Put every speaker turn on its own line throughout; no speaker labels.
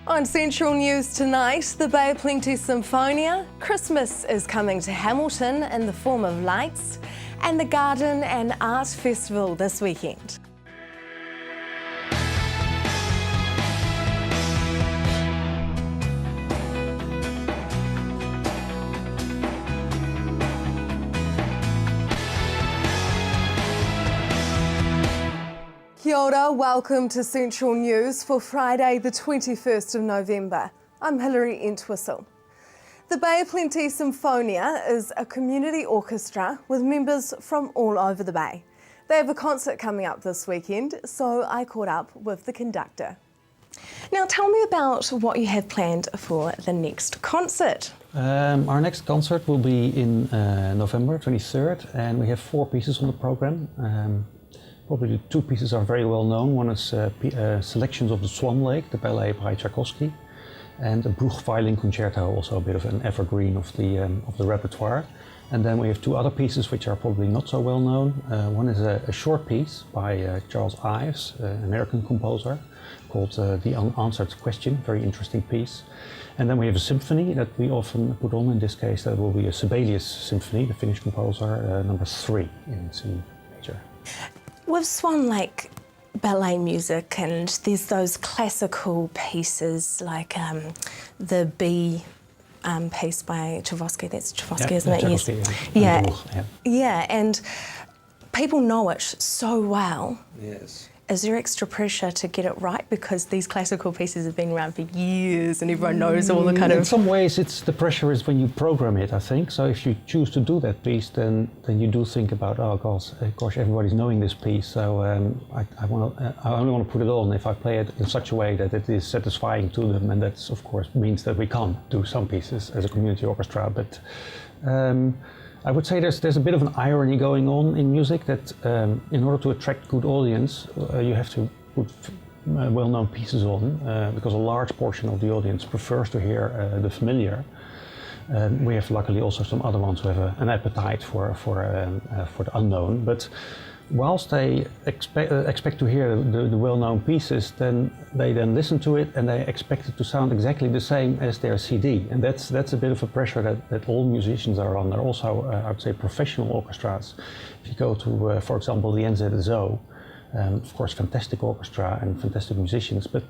On Central News tonight, the Bay of Plenty Symphonia, Christmas is coming to Hamilton in the form of lights, and the Garden and Art Festival this weekend. Kia ora, welcome to Central News for Friday the 21st of November. I'm Hilary Entwistle. The Bay of Plenty Symphonia is a community orchestra with members from all over the Bay. They have a concert coming up this weekend, so I caught up with the conductor. Now tell me about what you have planned for the next concert.
Our next concert will be in November 23rd, and we have 4 pieces on the program. Probably the 2 pieces are very well known. One is selections of the Swan Lake, the ballet by Tchaikovsky, and a Bruch violin concerto, also a bit of an evergreen of the repertoire. And then we have 2 other pieces which are probably not so well known. One is a short piece by Charles Ives, an American composer, called The Unanswered Question, very interesting piece. And then we have a symphony that we often put on. In this case, that will be a Sibelius symphony, the Finnish composer, number 3 in C major.
With Swan Lake ballet music, and there's those classical pieces like the B piece by Tchaikovsky. That's Tchaikovsky, isn't it? Yes. Yeah, and people know it so well.
Yes.
Is there extra pressure to get it right because these classical pieces have been around for years and everyone knows all the kind of...
In some ways, the pressure is when you program it, I think. So if you choose to do that piece, then you do think about, oh gosh, everybody's knowing this piece. So I only want to put it on if I play it in such a way that it is satisfying to them, and that of course means that we can't do some pieces as a community orchestra. But I would say there's a bit of an irony going on in music that in order to attract good audience, you have to put well-known pieces on because a large portion of the audience prefers to hear the familiar. We have luckily also some other ones who have an appetite for the unknown. But whilst they expect to hear the well-known pieces, then they listen to it and they expect it to sound exactly the same as their CD. And that's a bit of a pressure that all musicians are under. Also, I would say professional orchestras. If you go to, for example, the NZSO, of course, fantastic orchestra and fantastic musicians, but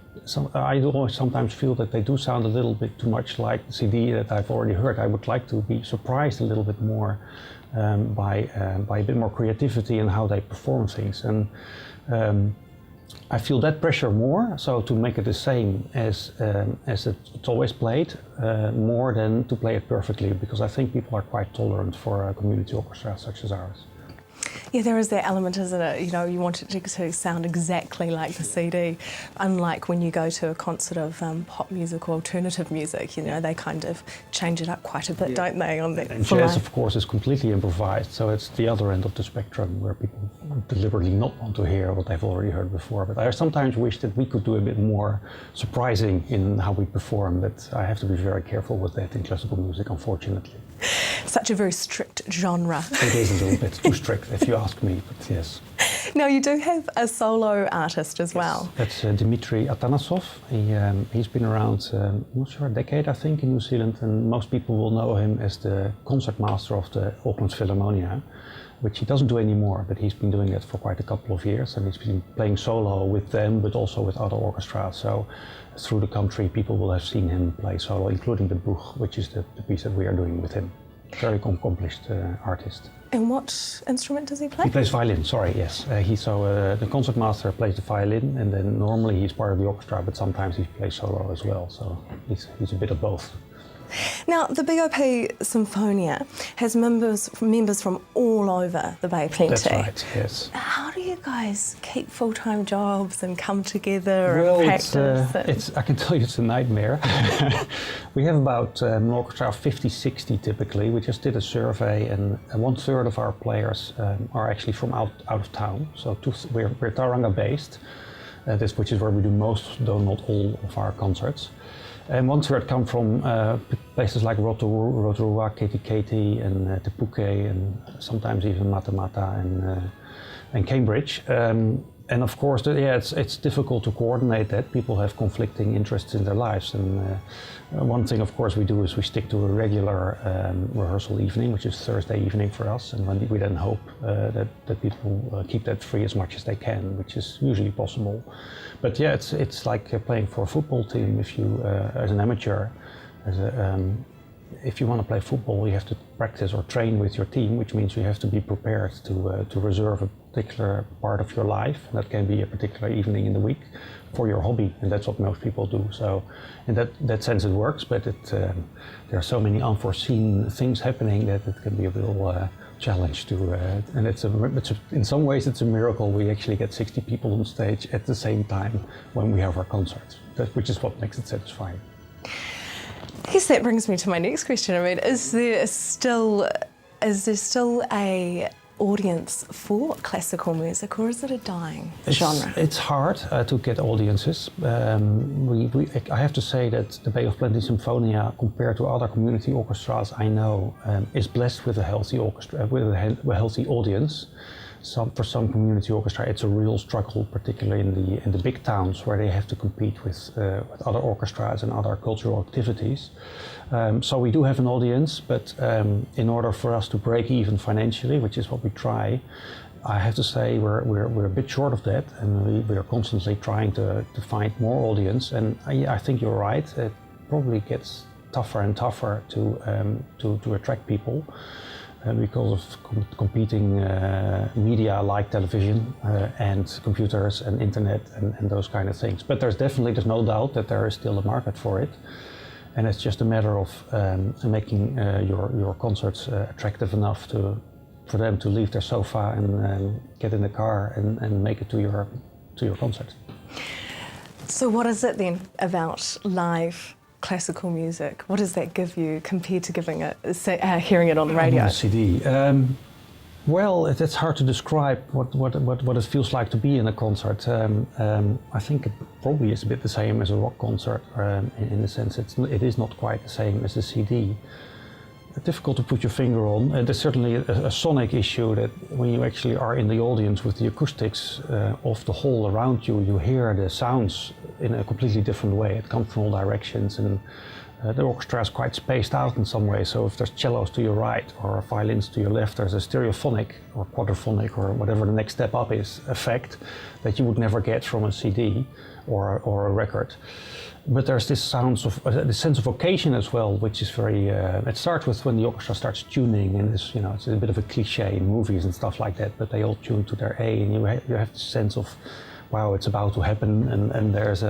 I always sometimes feel that they do sound a little bit too much like the CD that I've already heard. I would like to be surprised a little bit more by a bit more creativity in how they perform things, and I feel that pressure more, so to make it the same as it's always played, more than to play it perfectly, because I think people are quite tolerant for a community orchestra such as ours.
Yeah, there is that element, isn't it? You know, you want it to sound exactly like the CD. Unlike when you go to a concert of pop music or alternative music, you know, they kind of change it up quite a bit, don't they? On that.
And jazz, of course, is completely improvised, so it's the other end of the spectrum where people deliberately not want to hear what they've already heard before. But I sometimes wish that we could do a bit more surprising in how we perform, but I have to be very careful with that in classical music, unfortunately.
Such a very strict genre.
It is a little bit too strict, if you ask me, but yes.
Now, you do have a solo artist as well.
That's Dimitri Atanasov. He's been around, I'm not sure, a decade, I think, in New Zealand, and most people will know him as the concertmaster of the Auckland Philharmonia, which he doesn't do anymore, but he's been doing that for quite a couple of years, and he's been playing solo with them, but also with other orchestras. So through the country, people will have seen him play solo, including the Bruch, which is the piece that we are doing with him. Very accomplished artist.
And what instrument does he play?
He plays violin, sorry, yes. The concertmaster plays the violin, and then normally he's part of the orchestra, but sometimes he plays solo as well, so he's a bit of both.
Now, the BOP Symphonia has members from all over the Bay of Plenty.
That's right, yes.
How do you guys keep full-time jobs and come together
and
practice?
I can tell you it's a nightmare. We have about an orchestra of 50-60 typically. We just did a survey, and 1/3 of our players are actually from out of town. So we're Tauranga based, which is where we do most, though not all, of our concerts. And 1/3 come from places like Rotorua, Kaiti, and Te Puke, and sometimes even Matamata and Cambridge. and of course, it's difficult to coordinate that. People have conflicting interests in their lives, and one thing, of course, we do is we stick to a regular rehearsal evening, which is Thursday evening for us, and we then hope that people keep that free as much as they can, which is usually possible. But yeah, it's like playing for a football team. If you, as an amateur, if you want to play football, you have to practice or train with your team, which means you have to be prepared to reserve a particular part of your life, and that can be a particular evening in the week for your hobby, and that's what most people do. So in that sense it works, but there are so many unforeseen things happening that it can be a real challenge to, and in some ways it's a miracle we actually get 60 people on stage at the same time when we have our concerts, which is what makes it satisfying.
I guess that brings me to my next question. I mean, is there still a audience for classical music, or is it a dying genre?
It's hard to get audiences. I have to say that the Bay of Plenty Symphonia, compared to other community orchestras I know, is blessed with a healthy orchestra, with a healthy audience. For some community orchestra, it's a real struggle, particularly in the big towns where they have to compete with other orchestras and other cultural activities. So we do have an audience, but in order for us to break even financially, which is what we try, I have to say we're a bit short of that, and we are constantly trying to find more audience. And I think you're right. It probably gets tougher and tougher to attract people. Because of competing media like television and computers and internet and those kind of things. But there's no doubt that there is still a market for it. And it's just a matter of making your concerts attractive enough for them to leave their sofa and get in the car and make it to your concert.
So what is it then about live classical music? What does that give you compared to hearing it on the radio?
On the CD. Well, it's hard to describe what it feels like to be in a concert. I think it probably is a bit the same as a rock concert, in the sense it is not quite the same as a CD. Difficult to put your finger on. There's certainly a sonic issue that when you actually are in the audience with the acoustics of the hall around you, you hear the sounds in a completely different way. It comes from all directions, and the orchestra is quite spaced out in some way. So if there's cellos to your right or violins to your left, there's a stereophonic or quadraphonic or whatever the next step up is effect that you would never get from a CD or a record. But there's this sense of occasion as well, which is very. It starts with when the orchestra starts tuning, and it's a bit of a cliche in movies and stuff like that. But they all tune to their A, and you have this sense of, wow, it's about to happen, and there's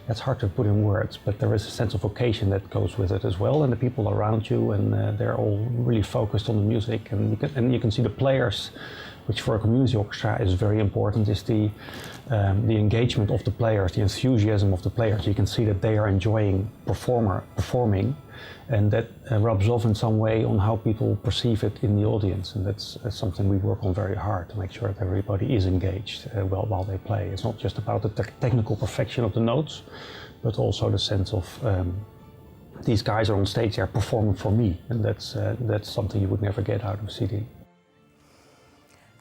it's hard to put in words, but there is a sense of occasion that goes with it as well, and the people around you, and they're all really focused on the music, and you can see the players, which for a community orchestra is very important, is the engagement of the players, the enthusiasm of the players. You can see that they are enjoying performing, and that rubs off in some way on how people perceive it in the audience, and that's something we work on very hard to make sure that everybody is engaged while they play. It's not just about the technical perfection of the notes, but also the sense of these guys are on stage, they're performing for me, and that's something you would never get out of a CD.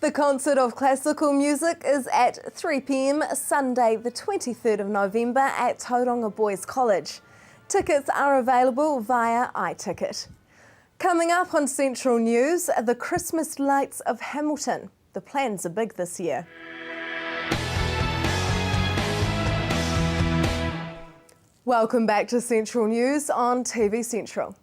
The Concert of Classical Music is at 3 p.m. Sunday the 23rd of November at Tauranga Boys College. Tickets are available via iTicket. Coming up on Central News, the Christmas lights of Hamilton. The plans are big this year. Welcome back to Central News on TV Central.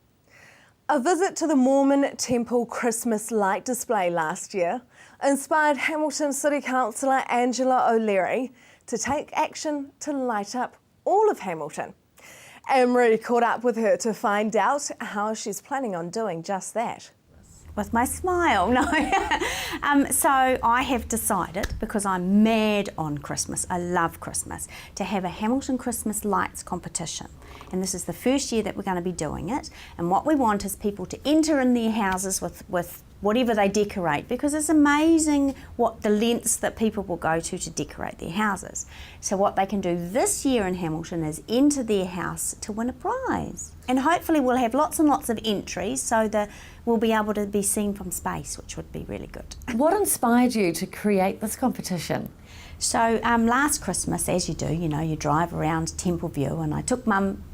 A visit to the Mormon Temple Christmas light display last year inspired Hamilton City Councillor Angela O'Leary to take action to light up all of Hamilton. Anne-Marie caught up with her to find out how she's planning on doing just that.
With my smile, no. So I have decided, because I'm mad on Christmas, I love Christmas, to have a Hamilton Christmas lights competition. And this is the first year that we're going to be doing it. And what we want is people to enter in their houses with whatever they decorate, because it's amazing what the lengths that people will go to decorate their houses. So what they can do this year in Hamilton is enter their house to win a prize. And hopefully we'll have lots and lots of entries, so will be able to be seen from space, which would be really good.
What inspired you to create this competition?
So last Christmas, as you do, you drive around Templeview, and I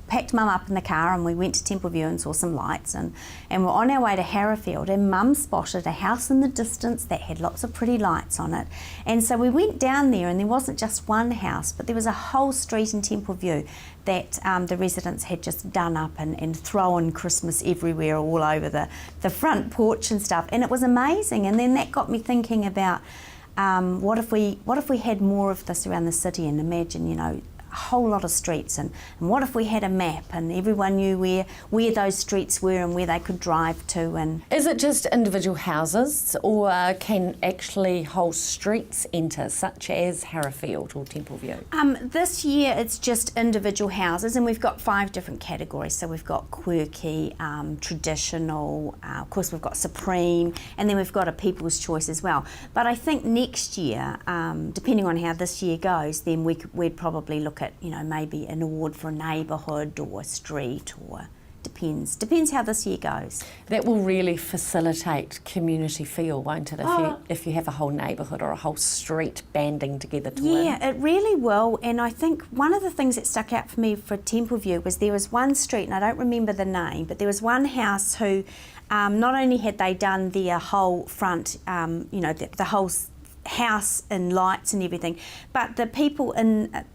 packed Mum up in the car and we went to Templeview and saw some lights, and we're on our way to Harrowfield, and Mum spotted a house in the distance that had lots of pretty lights on it. And so we went down there, and there wasn't just one house, but there was a whole street in Templeview that the residents had just done up and thrown Christmas everywhere, all over the front porch and stuff, and it was amazing. And then that got me thinking about what if we had more of this around the city, and imagine, a whole lot of streets, and what if we had a map and everyone knew where those streets were and where they could drive to. And
is it just individual houses, or can actually whole streets enter, such as Harrowfield or Templeview?
This year it's just individual houses, and we've got 5 different categories. So we've got quirky, traditional, of course we've got supreme, and then we've got a people's choice as well. But I think next year, depending on how this year goes, then we'd probably look at, maybe an award for a neighbourhood or a street, or depends how this year goes.
That will really facilitate community feel, won't it, if you have a whole neighbourhood or a whole street banding together to win?
Yeah, it really will. And I think one of the things that stuck out for me for Templeview was there was one street, and I don't remember the name, but there was one house who not only had they done their whole front, the whole house in lights and everything, but the people in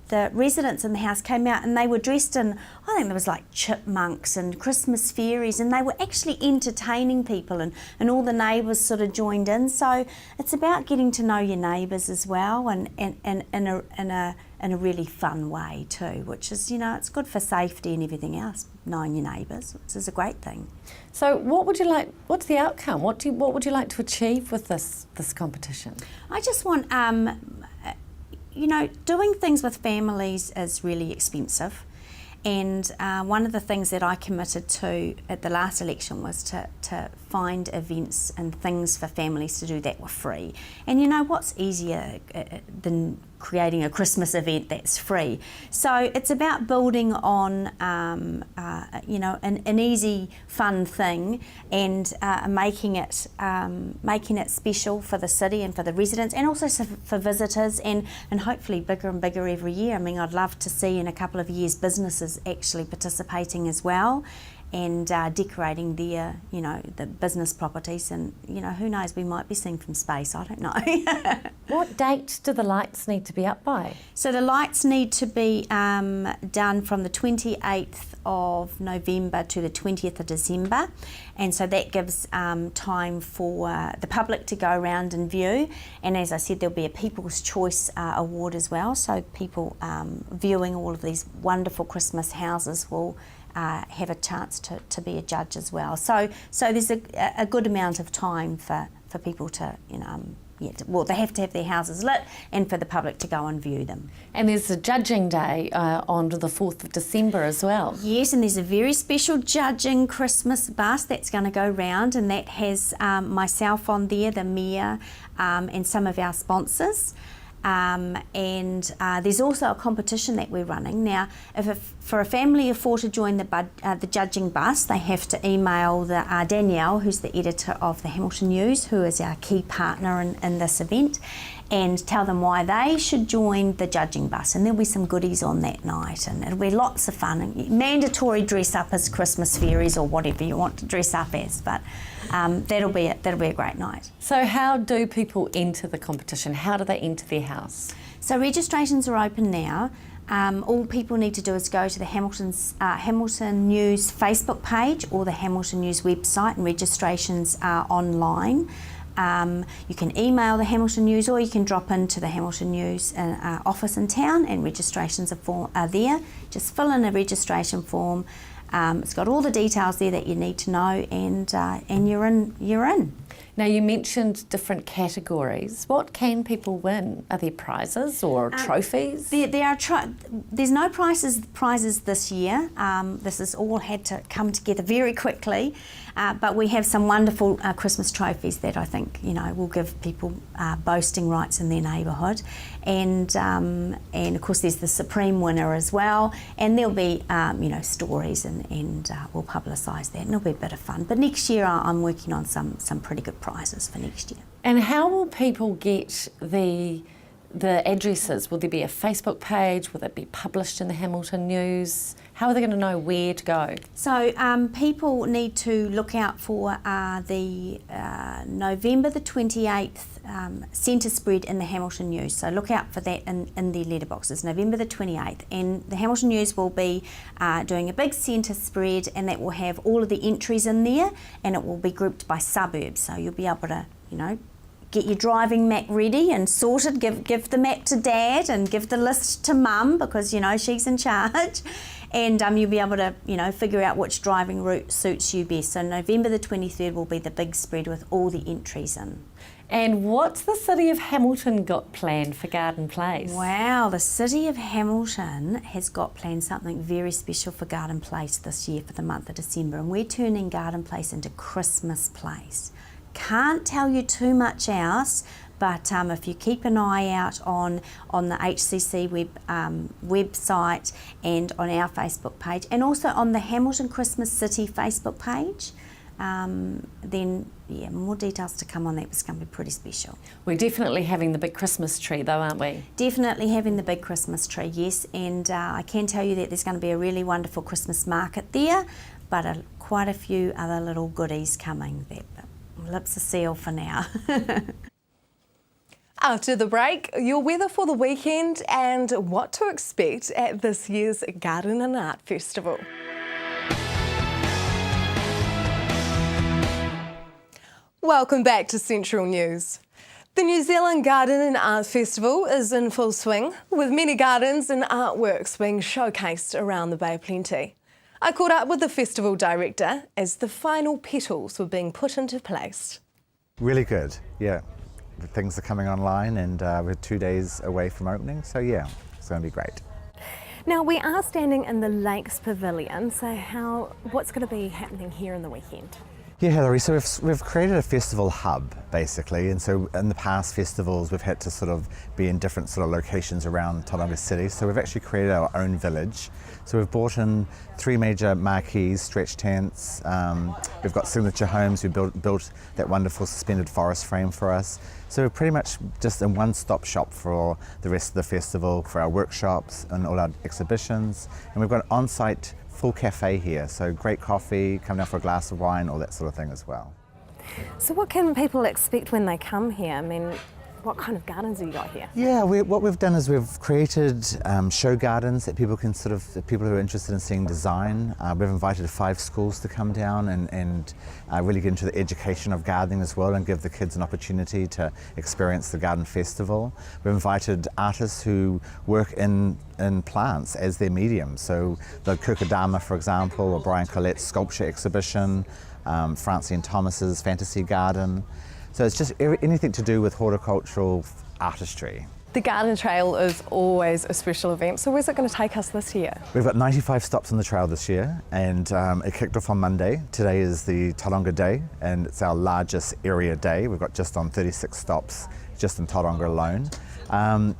the residents in the house came out and they were dressed in, I think there was like chipmunks and Christmas fairies, and they were actually entertaining people, and all the neighbours sort of joined in. So it's about getting to know your neighbours as well, and in a really fun way too, which is, it's good for safety and everything else, knowing your neighbours, which is a great thing.
So what's the outcome? What would you like to achieve with this competition?
I just want doing things with families is really expensive, and one of the things that I committed to at the last election was to find events and things for families to do that were free. And what's easier than creating a Christmas event that's free? So it's about building on an easy, fun thing, and making it special for the city and for the residents, and also for visitors, and hopefully bigger and bigger every year. I mean, I'd love to see in a couple of years businesses actually participating as well, and decorating their, the business properties, and who knows, we might be seen from space, I don't know.
What date do the lights need to be up by?
So the lights need to be done from the 28th of November to the 20th of December, and so that gives time for the public to go around and view. And as I said, there'll be a People's Choice Award as well, so people viewing all of these wonderful Christmas houses will have a chance to be a judge as well. So there's a good amount of time for people to, they have to have their houses lit, and for the public to go and view them.
And there's a judging day on the 4th of December as well.
Yes, and there's a very special judging Christmas bus that's going to go round, and that has myself on there, the Mayor, and some of our sponsors. And there's also a competition that we're running now. For a family of 4 to join the judging bus, they have to email Danielle, who's the editor of the Hamilton News, who is our key partner in this event, and tell them why they should join the judging bus. And there'll be some goodies on that night, and it'll be lots of fun. And mandatory dress up as Christmas fairies or whatever you want to dress up as, but that'll be a great night.
So how do people enter the competition? How do they enter their house?
So registrations are open now. All people need to do is go to the Hamilton News Facebook page or the Hamilton News website, and registrations are online. You can email the Hamilton News, or you can drop into the Hamilton News office in town, and registrations are there. Just fill in a registration form. It's got all the details there that you need to know, and you're in.
Now you mentioned different categories. What can people win? Are there prizes or trophies?
There's no prizes this year. This has all had to come together very quickly, but we have some wonderful Christmas trophies that I think will give people boasting rights in their neighbourhood, and of course there's the supreme winner as well, and there'll be stories and we'll publicise that, and it'll be a bit of fun. But next year I'm working on some pretty good prizes for next year.
And how will people get the addresses? Will there be a Facebook page? Will it be published in the Hamilton News? How are they going to know where to go?
So people need to look out for the November the 28th centre spread in the Hamilton News. So look out for that in their letterboxes, November the 28th. And the Hamilton News will be doing a big centre spread, and that will have all of the entries in there, and it will be grouped by suburbs. So you'll be able to, get your driving map ready and sorted, give the map to Dad and give the list to Mum, because she's in charge, and you'll be able to figure out which driving route suits you best. So November the 23rd will be the big spread with all the entries in.
And what's the City of Hamilton got planned for Garden Place?
Wow, the City of Hamilton has got planned something very special for Garden Place this year for the month of December, and we're turning Garden Place into Christmas Place. Can't tell you too much else, but if you keep an eye out on the HCC website and on our Facebook page, and also on the Hamilton Christmas City Facebook page, then more details to come on that. It's going to be pretty special.
We're definitely having the big Christmas tree though, aren't we?
Definitely having the big Christmas tree, yes, and I can tell you that there's going to be a really wonderful Christmas market there, but quite a few other little goodies coming there. Lips are sealed for now.
After the break, your weather for the weekend and what to expect at this year's Garden and Art Festival. Welcome back to Central News. The New Zealand Garden and Art Festival is in full swing, with many gardens and artworks being showcased around the Bay of Plenty. I caught up with the festival director as the final petals were being put into place.
Really good, yeah. Things are coming online, and we're 2 days away from opening, so yeah, it's going to be great.
Now, we are standing in the Lakes Pavilion, so what's going to be happening here in the weekend?
Yeah, Hilary, so we've created a festival hub, basically, and so in the past festivals we've had to sort of be in different sort of locations around Tauranga City, so we've actually created our own village. So we've brought in 3 major marquees, stretch tents, we've got Signature Homes who built that wonderful suspended forest frame for us. So we're pretty much just a one-stop shop for the rest of the festival, for our workshops and all our exhibitions, and we've got an on-site full cafe here, so great coffee, come down for a glass of wine, all that sort of thing as well.
So what can people expect when they come here? I mean, what kind of gardens have you got here?
Yeah, what we've done is we've created show gardens that people can people who are interested in seeing design. We've invited 5 schools to come down and really get into the education of gardening as well, and give the kids an opportunity to experience the garden festival. We've invited artists who work in plants as their medium. So the Kukadama, for example, or Brian Collette's sculpture exhibition, Francine Thomas's fantasy garden. So it's just anything to do with horticultural artistry.
The Garden Trail is always a special event, so where's it going to take us this year?
We've got 95 stops on the trail this year, and it kicked off on Monday. Today is the Tauranga Day, and it's our largest area day. We've got just on 36 stops just in Tauranga alone.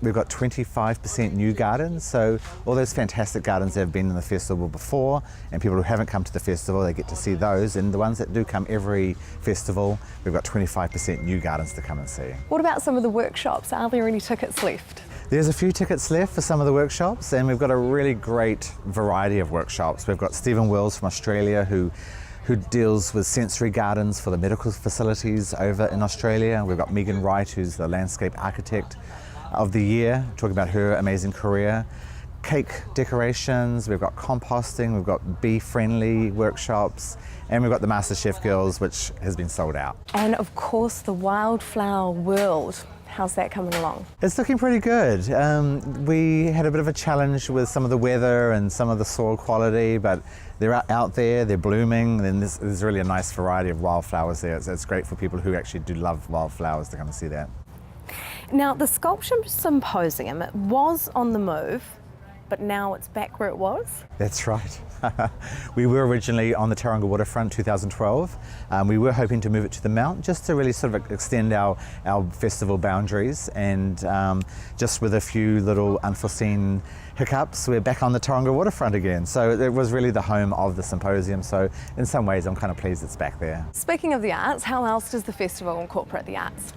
We've got 25% new gardens, so all those fantastic gardens that have been in the festival before, and people who haven't come to the festival, they get to see those, and the ones that do come every festival, we've got 25% new gardens to come and see.
What about some of the workshops? Are there any tickets left?
There's a few tickets left for some of the workshops, and we've got a really great variety of workshops. We've got Stephen Wills from Australia who deals with sensory gardens for the medical facilities over in Australia. We've got Megan Wright, who's the landscape architect of the year, talking about her amazing career. Cake decorations, we've got composting, we've got bee-friendly workshops, and we've got the MasterChef Girls, which has been sold out.
And of course the wildflower world.
How's that coming along?
It's looking pretty good. We had a bit of a challenge with some of the weather and some of the soil quality, but they're out there, they're blooming, and there's really a nice variety of wildflowers there. It's great for people who actually do love wildflowers to come and see that.
Now, the Sculpture Symposium was on the move, but now it's back where it was?
That's right. We were originally on the Tauranga waterfront 2012. We were hoping to move it to the Mount just to really sort of extend our festival boundaries, and just with a few little unforeseen hiccups, we're back on the Tauranga waterfront again. So it was really the home of the symposium, so in some ways I'm kind of pleased it's back there.
Speaking of the arts, how else does the festival incorporate the arts?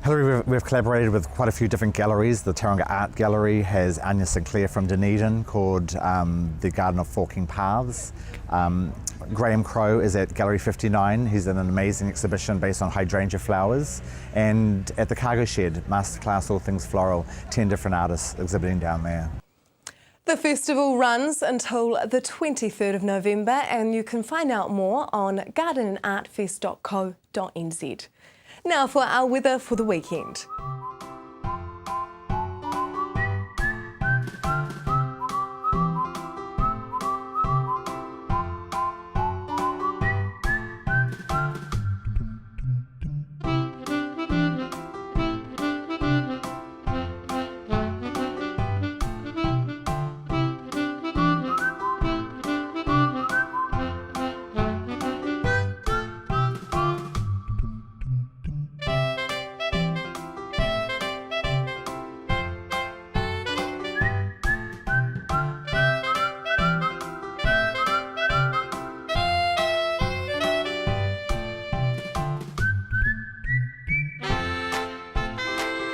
Hilary, we've collaborated with quite a few different galleries. The Tauranga Art Gallery has Anya Sinclair from Dunedin called The Garden of Forking Paths. Graham Crow is at Gallery 59. He's in an amazing exhibition based on hydrangea flowers. And at the Cargo Shed, Masterclass All Things Floral, 10 different artists exhibiting down there.
The festival runs until the 23rd of November, and you can find out more on gardenandartfest.co.nz. Now for our weather for the weekend.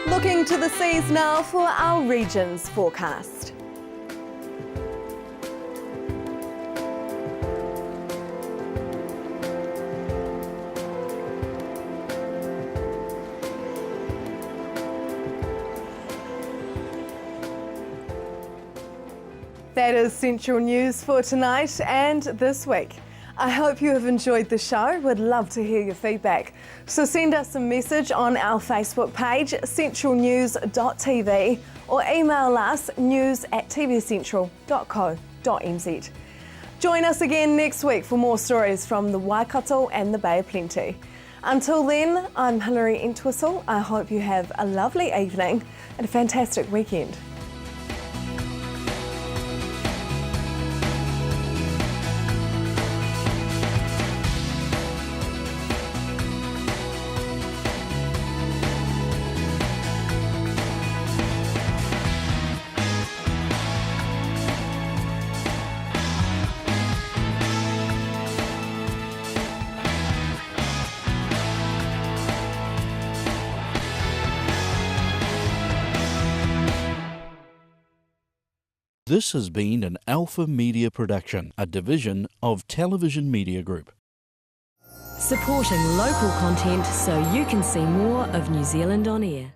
Looking to the seas now for our region's forecast. That is Central News for tonight and this week. I hope you have enjoyed the show. We'd love to hear your feedback. So send us a message on our Facebook page, centralnews.tv, or email us news@tvcentral.co.nz. Join us again next week for more stories from the Waikato and the Bay of Plenty. Until then, I'm Hilary Entwistle. I hope you have a lovely evening and a fantastic weekend.
This has been an Alpha Media production, a division of Television Media Group.
Supporting local content so you can see more of New Zealand on air.